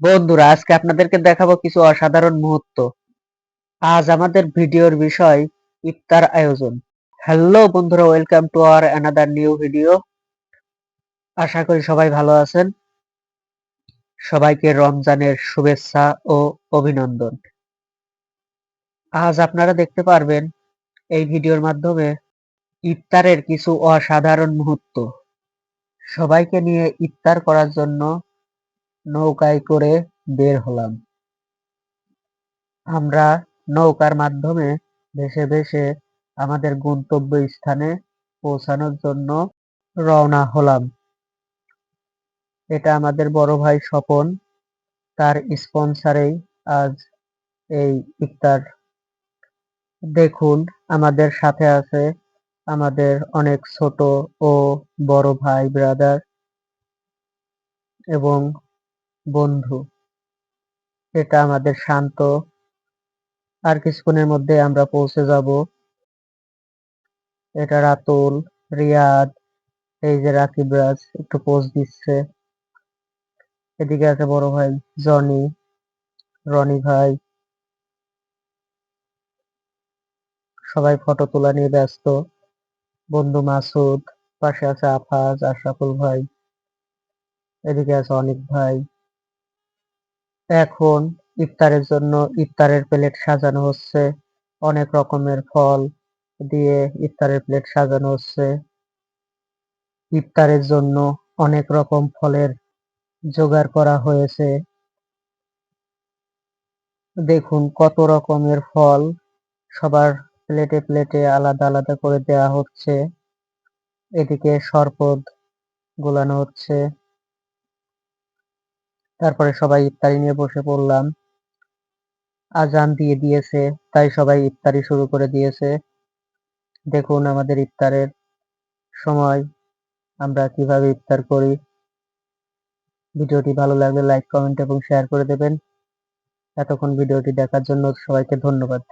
বন্ধুরা, আজকে আপনাদেরকে দেখাবো কিছু অসাধারণ মুহূর্ত। আজ আমাদের ভিডিওর বিষয় ইফতার আয়োজন। হ্যালো বন্ধুরা, welcome to our another new video. আশা করি সবাই ভালো আছেন। সবাইকে রমজানের শুভেচ্ছা ও অভিনন্দন। আজ আপনারা দেখতে পারবেন এই ভিডিওর মাধ্যমে ইফতারের কিছু অসাধারণ মুহূর্ত। সবাইকে নিয়ে ইফতার করার জন্য নৌকায় করে বের হলাম। আমরা নৌকার মাধ্যমে ভেসে ভেসে আমাদের গন্তব্য স্থানে পৌঁছানোর জন্য রওনা হলাম। এটা আমাদের বড় ভাই স্বপন, তার স্পন্সরেই আজ এই ইফতার। দেখুন, আমাদের সাথে আছে আমাদের অনেক ছোট ও বড় ভাই ব্রাদার এবং বন্ধু। এটা আমাদের শান্ত। আর কিছুক্ষণের মধ্যে আমরা পৌঁছে যাব। এটা রাতুল, রিয়াদ, এই যে রাকিব রাজ একটু পোজ দিচ্ছে। এদিকে আছে বড় ভাই জনি, রনি ভাই, সবাই ফটো তোলা নিয়ে ব্যস্ত। বন্ধু মাসুদ, পাশে আছে আফাজ, আশরাফুল ভাই, এদিকে আছে অনিক ভাই। এখন ইফতারের জন্য ইফতারের প্লেট সাজানো হচ্ছে। অনেক রকমের ফল দিয়ে ইফতারের প্লেট সাজানো হচ্ছে। ইফতারের জন্য অনেক রকম ফলের জোগাড় করা হয়েছে। দেখুন কত রকমের ফল সবার প্লেটে প্লেটে আলাদা আলাদা করে দেয়া হচ্ছে। এদিকে শরবত গোলানো হচ্ছে। তারপরে সবাই ইফতারি নিয়ে বসে পড়লাম। আজান দিয়ে দিয়েছে, তাই সবাই ইফতারি শুরু করে দিয়েছে। দেখুন আমাদের ইফতারের সময় আমরা কিভাবে ইফতার করি। ভিডিওটি ভালো লাগলে লাইক, কমেন্ট এবং শেয়ার করে দেবেন। এতক্ষণ ভিডিওটি দেখার জন্য সবাইকে ধন্যবাদ।